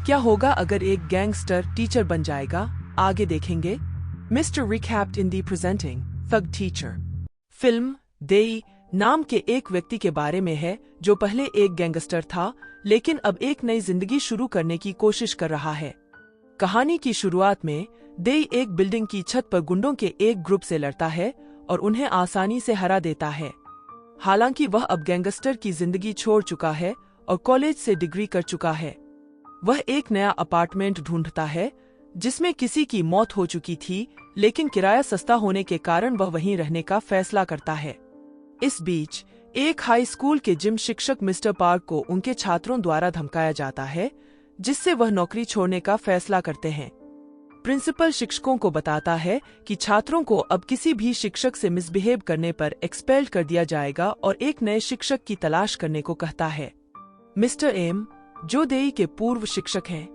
क्या होगा अगर एक गैंगस्टर टीचर बन जाएगा, आगे देखेंगे। मिस्टर रिकैप्ड इन दी प्रेजेंटिंग थग टीचर। फिल्म देई नाम के एक व्यक्ति के बारे में है जो पहले एक गैंगस्टर था लेकिन अब एक नई जिंदगी शुरू करने की कोशिश कर रहा है। कहानी की शुरुआत में देई एक बिल्डिंग की छत पर गुंडों के एक ग्रुप से लड़ता है और उन्हें आसानी से हरा देता है। हालांकि वह अब गैंगस्टर की जिंदगी छोड़ चुका है और कॉलेज से डिग्री कर चुका है। वह एक नया अपार्टमेंट ढूंढता है जिसमें किसी की मौत हो चुकी थी, लेकिन किराया सस्ता होने के कारण वह वहीं रहने का फैसला करता है। इस बीच एक हाई स्कूल के जिम शिक्षक मिस्टर पार्क को उनके छात्रों द्वारा धमकाया जाता है, जिससे वह नौकरी छोड़ने का फैसला करते हैं। प्रिंसिपल शिक्षकों को बताता है कि छात्रों को अब किसी भी शिक्षक से मिसबिहेव करने पर एक्सपेल्ड कर दिया जाएगा और एक नए शिक्षक की तलाश करने को कहता है। मिस्टर एम, जो देई के पूर्व शिक्षक हैं,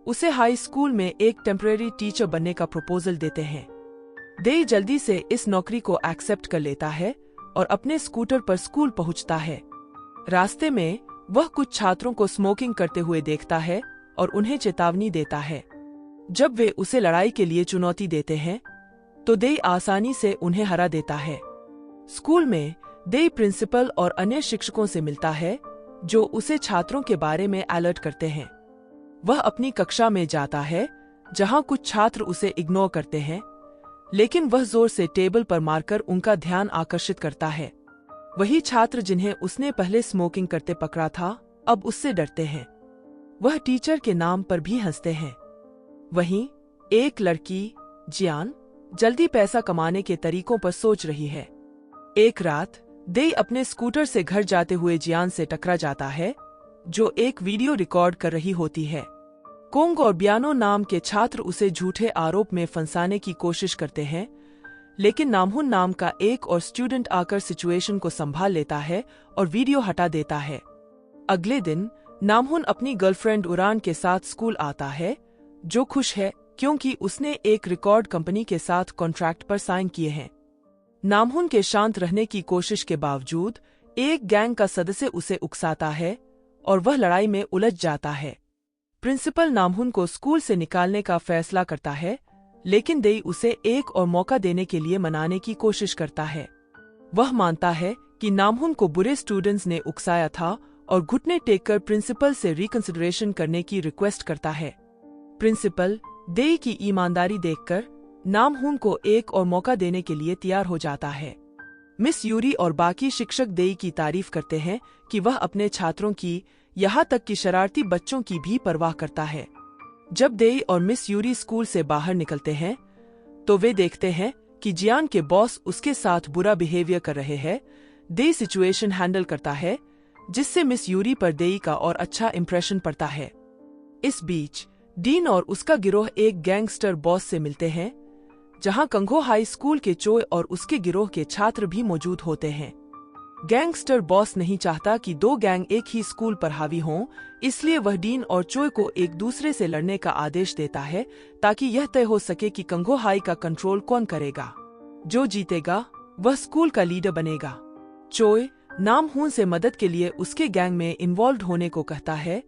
उसे हाई स्कूल में एक टेम्परेरी टीचर बनने का प्रपोजल देते हैं। देई जल्दी से इस नौकरी को एक्सेप्ट कर लेता है और अपने स्कूटर पर स्कूल पहुंचता है। रास्ते में वह कुछ छात्रों को स्मोकिंग करते हुए देखता है और उन्हें चेतावनी देता है। जब वे उसे लड़ाई के लिए चुनौती देते हैं तो देई आसानी से उन्हें हरा देता है। स्कूल में देई प्रिंसिपल और अन्य शिक्षकों से मिलता है जो उसे छात्रों के बारे में अलर्ट करते हैं। वह अपनी कक्षा में जाता है जहां कुछ छात्र उसे इग्नोर करते हैं, लेकिन वह जोर से टेबल पर मारकर उनका ध्यान आकर्षित करता है। वही छात्र जिन्हें उसने पहले स्मोकिंग करते पकड़ा था अब उससे डरते हैं। वह टीचर के नाम पर भी हंसते हैं। वहीं एक लड़की जियान जल्दी पैसा कमाने के तरीकों पर सोच रही है। एक रात देई अपने स्कूटर से घर जाते हुए जियान से टकरा जाता है, जो एक वीडियो रिकॉर्ड कर रही होती है। कोंग और ब्यानो नाम के छात्र उसे झूठे आरोप में फंसाने की कोशिश करते हैं, लेकिन नामहुन नाम का एक और स्टूडेंट आकर सिचुएशन को संभाल लेता है और वीडियो हटा देता है। अगले दिन नामहुन अपनी गर्लफ्रेंड उरान के साथ स्कूल आता है, जो खुश है क्योंकि उसने एक रिकॉर्ड कंपनी के साथ कॉन्ट्रैक्ट पर साइन किए हैं। नामहुन के शांत रहने की कोशिश के बावजूद एक गैंग का सदस्य उसे उकसाता है और वह लड़ाई में उलझ जाता है। प्रिंसिपल नामहुन को स्कूल से निकालने का फैसला करता है, लेकिन देई उसे एक और मौका देने के लिए मनाने की कोशिश करता है। वह मानता है कि नामहुन को बुरे स्टूडेंट्स ने उकसाया था और घुटने टेककर प्रिंसिपल से रिकंसिडरेशन करने की रिक्वेस्ट करता है। प्रिंसिपल देई की ईमानदारी देखकर नामहुन को एक और मौका देने के लिए तैयार हो जाता है। मिस यूरी और बाकी शिक्षक देई की तारीफ करते हैं कि वह अपने छात्रों की, यहाँ तक कि शरारती बच्चों की भी परवाह करता है। जब देई और मिस यूरी स्कूल से बाहर निकलते हैं तो वे देखते हैं कि जियान के बॉस उसके साथ बुरा बिहेवियर कर रहे हैं। देई सिचुएशन हैंडल करता है, जिससे मिस यूरी पर देई का और अच्छा इंप्रेशन पड़ता है। इस बीच डीन और उसका गिरोह एक गैंगस्टर बॉस से मिलते हैं, जहां कंघो हाई स्कूल के चोय और उसके गिरोह के छात्र भी मौजूद होते हैं। गैंगस्टर बॉस नहीं चाहता कि दो गैंग एक ही स्कूल पर हावी हों, इसलिए वह डीन और चोय को एक दूसरे से लड़ने का आदेश देता है ताकि यह तय हो सके कि कंघो हाई का कंट्रोल कौन करेगा। जो जीतेगा वह स्कूल का लीडर बनेगा। चोय नामहुन से मदद के लिए उसके गैंग में इन्वॉल्व होने को कहता है,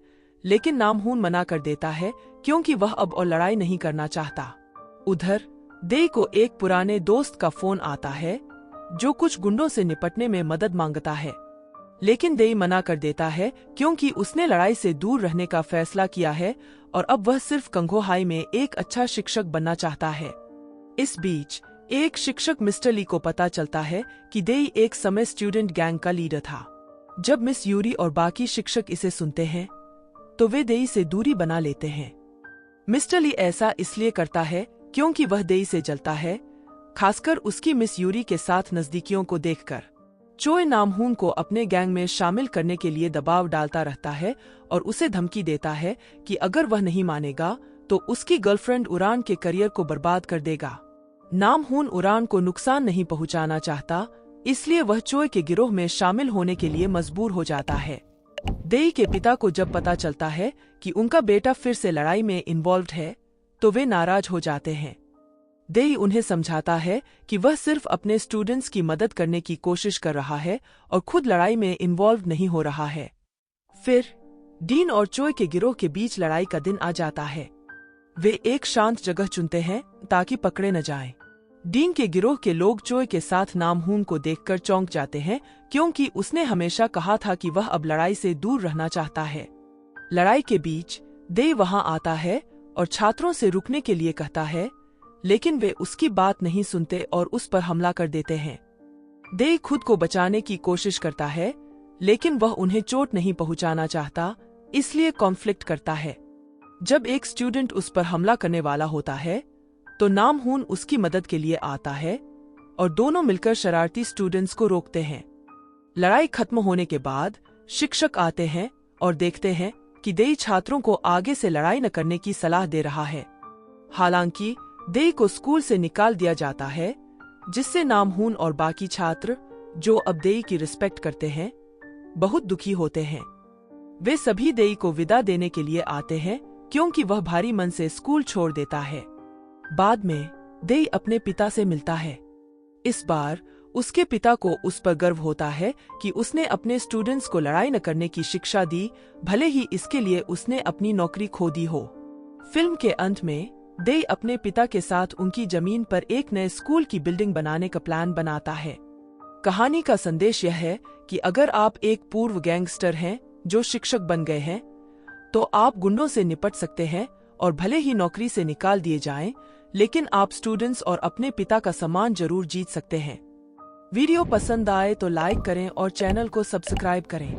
लेकिन नामहुन मना कर देता है क्योंकि वह अब और लड़ाई नहीं करना चाहता। उधर देई को एक पुराने दोस्त का फोन आता है जो कुछ गुंडों से निपटने में मदद मांगता है, लेकिन देई मना कर देता है क्योंकि उसने लड़ाई से दूर रहने का फैसला किया है और अब वह सिर्फ कंघो हाई में एक अच्छा शिक्षक बनना चाहता है। इस बीच एक शिक्षक मिस्टर ली को पता चलता है कि देई एक समय स्टूडेंट गैंग का लीडर था। जब मिस यूरी और बाकी शिक्षक इसे सुनते हैं तो वे देई से दूरी बना लेते हैं। मिस्टर ली ऐसा इसलिए करता है क्योंकि वह देई से जलता है, खासकर उसकी मिस यूरी के साथ नजदीकियों को देखकर। चोय नामहुन को अपने गैंग में शामिल करने के लिए दबाव डालता रहता है और उसे धमकी देता है कि अगर वह नहीं मानेगा तो उसकी गर्लफ्रेंड उरान के करियर को बर्बाद कर देगा। नामहुन उरान को नुकसान नहीं पहुंचाना चाहता, इसलिए वह चोय के गिरोह में शामिल होने के लिए मजबूर हो जाता है। देई के पिता को जब पता चलता है कि उनका बेटा फिर से लड़ाई में इन्वॉल्व्ड है तो वे नाराज हो जाते हैं। देई उन्हें समझाता है कि वह सिर्फ अपने स्टूडेंट्स की मदद करने की कोशिश कर रहा है और खुद लड़ाई में इन्वॉल्व नहीं हो रहा है। फिर डीन और चोय के गिरोह के बीच लड़ाई का दिन आ जाता है। वे एक शांत जगह चुनते हैं ताकि पकड़े न जाएं। डीन के गिरोह के लोग चोय के साथ नामहून को देखकर चौंक जाते हैं, क्योंकि उसने हमेशा कहा था कि वह अब लड़ाई से दूर रहना चाहता है। लड़ाई के बीच दे वहां आता है और छात्रों से रुकने के लिए कहता है, लेकिन वे उसकी बात नहीं सुनते और उस पर हमला कर देते हैं। दे खुद को बचाने की कोशिश करता है, लेकिन वह उन्हें चोट नहीं पहुंचाना चाहता, इसलिए कॉन्फ्लिक्ट करता है। जब एक स्टूडेंट उस पर हमला करने वाला होता है तो नामहून उसकी मदद के लिए आता है और दोनों मिलकर शरारती स्टूडेंट्स को रोकते हैं। लड़ाई खत्म होने के बाद शिक्षक आते हैं और देखते हैं कि देई छात्रों को आगे से लड़ाई न करने की सलाह दे रहा है। हालांकि देई को स्कूल से निकाल दिया जाता है, जिससे नामहून और बाकी छात्र, जो अब देई की रिस्पेक्ट करते हैं, बहुत दुखी होते हैं। वे सभी देई को विदा देने के लिए आते हैं, क्योंकि वह भारी मन से स्कूल छोड़ देता है। बाद में देई अपने पिता से मिलता है। इस बार उसके पिता को उस पर गर्व होता है कि उसने अपने स्टूडेंट्स को लड़ाई न करने की शिक्षा दी, भले ही इसके लिए उसने अपनी नौकरी खो दी हो। फिल्म के अंत में देई अपने पिता के साथ उनकी जमीन पर एक नए स्कूल की बिल्डिंग बनाने का प्लान बनाता है। कहानी का संदेश यह है कि अगर आप एक पूर्व गैंगस्टर हैं जो शिक्षक बन गए हैं, तो आप गुंडों से निपट सकते हैं और भले ही नौकरी से निकाल दिए जाएं, लेकिन आप स्टूडेंट्स और अपने पिता का सम्मान जरूर जीत सकते हैं। वीडियो पसंद आए तो लाइक करें और चैनल को सब्सक्राइब करें।